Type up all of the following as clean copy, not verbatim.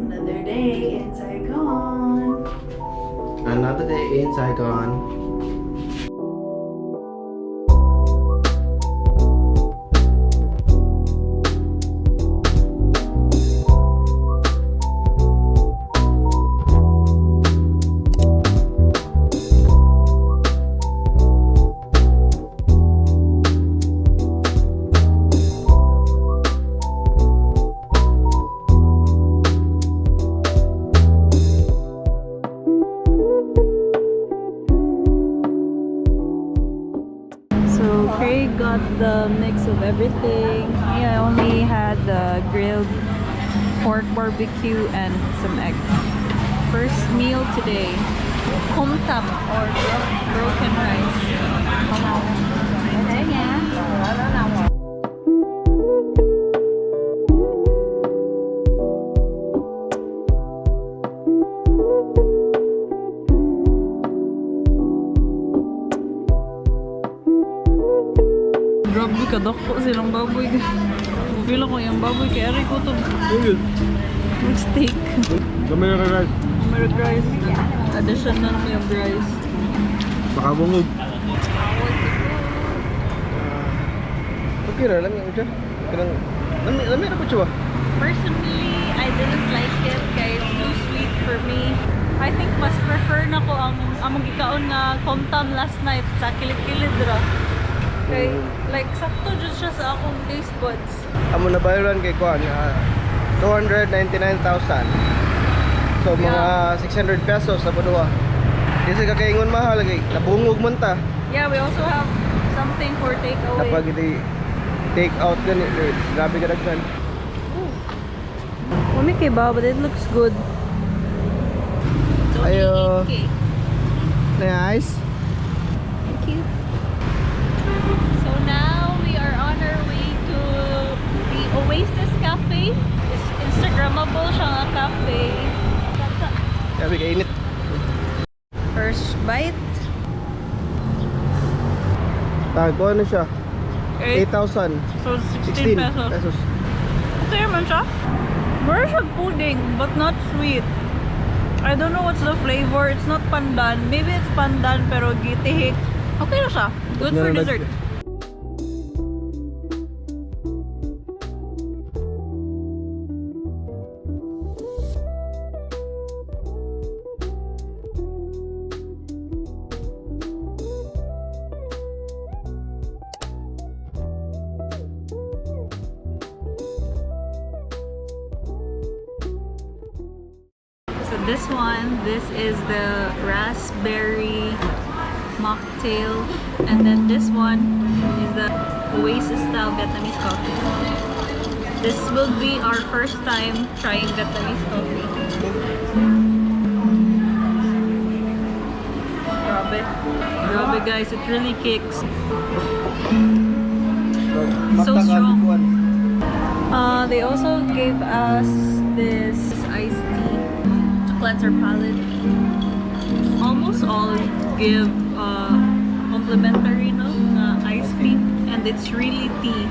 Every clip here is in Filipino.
Another day in Saigon. Another day in Saigon. Craig got the mix of everything. I only had the grilled pork barbecue and some eggs. First meal today, kumtam or broken rice. Grabe kadako silang baboy. Feel ko yung baboy kaya rin ko ito. Steak. American rice. American rice. Additional mo yung rice. Makabungog. Okay na lang yung siya. Lami na po siya ba? Personally, I didn't like it kaya it's too sweet for me. I think mas prefer na ko ang among gikaon na komtam last night sa kilid-kilid ra. Okay, like sakto dyan siya sa akong taste buds. Amo na bayaran kay Kuan 299,000. So mga 600 pesos sa paduha. Kasi kakaingon mahal kay nabungog man ta. Yeah, we also have something for takeaway. Kapag iti take out gani, grabe ka daghan. Wami kay ba, but it looks good. It's only Ayo. 8K. Nice. Thank you. So now we are on our way to the Oasis Cafe. It's Instagrammable siya nga cafe. Grabe ka init. First bite. Tago ano siya? 8,000. So 16 pesos. Okay man siya. More siya pudding but not sweet. I don't know what's the flavor. It's not pandan. Maybe it's pandan pero gitihik. Okay na siya. Good for dessert. So this is the raspberry mocktail, and then this one is the Oasis style Vietnamese coffee. This will be our first time trying Vietnamese coffee. Grabe guys, it really kicks. So strong. They also gave us this iced tea to cleanse our palate. Almost all give complimentary iced tea, and it's really tea.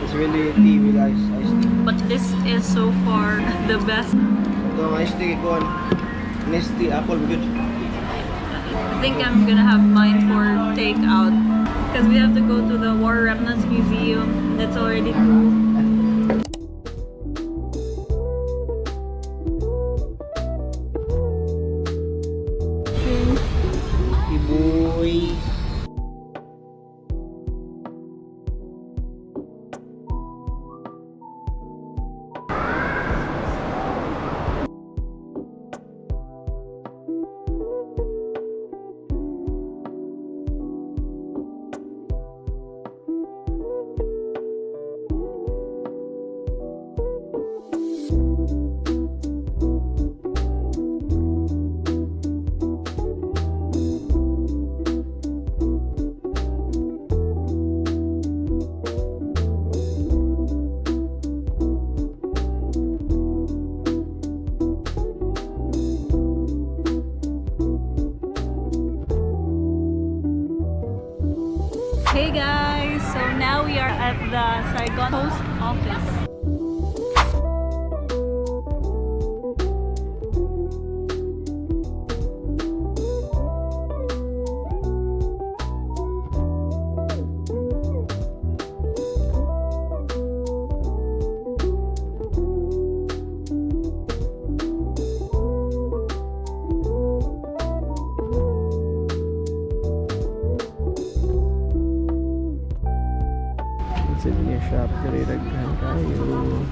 It's really tea with iced tea. But this is so far the best. Ito ang iced tea Kuan. Nesty apple good. I think I'm gonna have mine for takeout because we have to go to the War Remnants Museum. That's already 2. Iboy. at the Saigon Post Office. Souvenir shop, diri daghan kayo.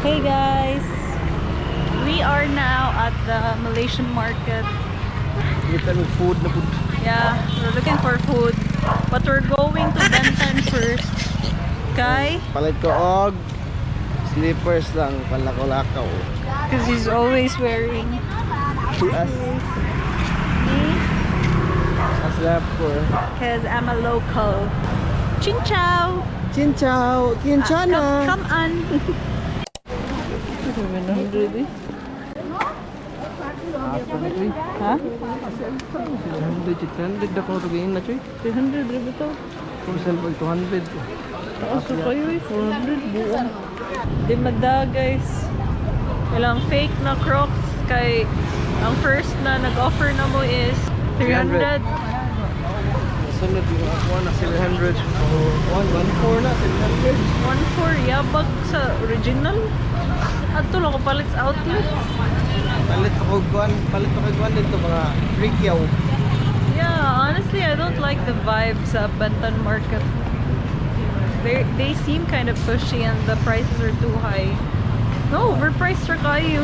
Hey guys, we are now at the Malaysian market. Kita ng food na food. Yeah, we're looking for food, but we're going to Benton first. Kay, Palit ko og slippers lang, palakaw-lakaw. because he's always wearing As lap ko. because I'm a local. Chin chow! Chin chow, kinchana. Come on! 700 eh. Ha? 600 ako rin na choy. 300 rin ito. For example, 200. Kaso kayo eh, 400 buong. Di mada guys. Ilang fake na Crocs kay ang first na nag-offer na mo is 300. Sunod yung ako na 700. 114 na 700. 1.4 yabag sa original. Ato lang ko palit sa outlets. Palit ako guwan dito mga Rikyaw. Yeah, honestly, I don't like the vibe sa Benton Market. They seem kind of pushy and the prices are too high. No, overpriced ra kayo.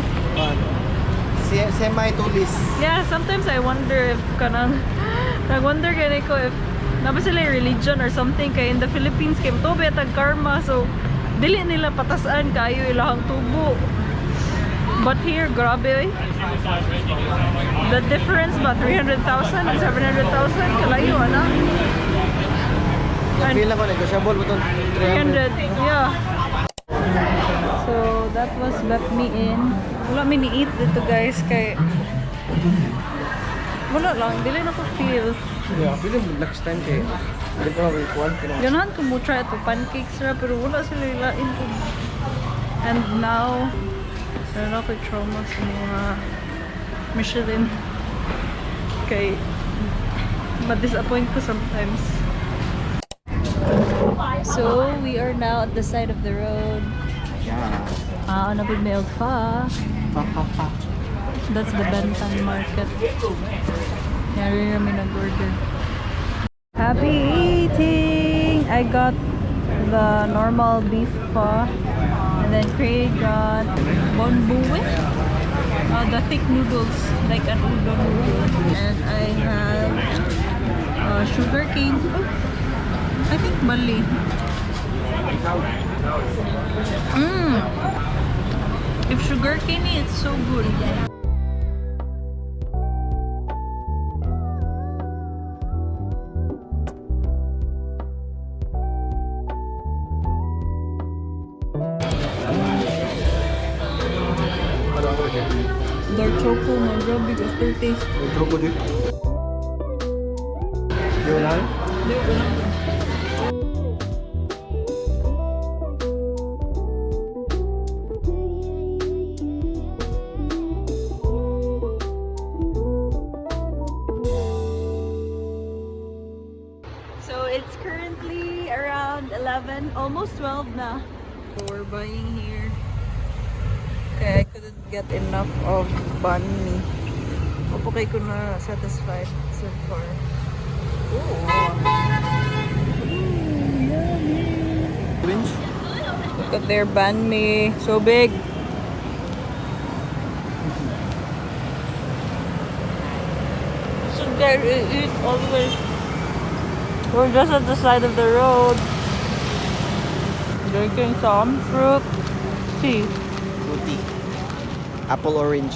Semi-tulis. Yeah, sometimes I wonder if kanang nag-wonder gani ko if naba sila yung religion or something kay in the Philippines kay to betag karma so dili nila patasan kayo ilahang tubo. But here, grabe eh. The difference ba 300,000 and 700,000 kalayo ana. And Feel ako negotiable mo itong 300, yeah. So that was left me in. Wala mi ni-eat dito guys kay wala lang, dili na ko feel. Yeah, feeling next time kay hindi ko mag-kuwan. Ganahan ko mo try ito pancakes ra pero wala sila ilain ko. And now meron ako trauma sa mga Michelin kay ma-disappoint ko sometimes. So we are now at the side of the road. Yeah. Nabig may pa. That's the Benton Market. Yari kami nag-order. Happy eating! I got the normal beef pho. And then Craig got bonbue. The thick noodles, like an udon noodle. And I have sugar cane. I think Bali. If sugar cane, it's so good. Dark choco, my grabe, aftertaste. Choco din. Di wala? Di ko lang. So it's currently around 11, almost 12 na. So we're buying here. Okay, I couldn't get enough of banh mi. Opo kay ko na satisfied so far. Look at their banh mi, so big. There it is always. We're just at the side of the road. Drinking some fruit tea. Fruity. Apple orange.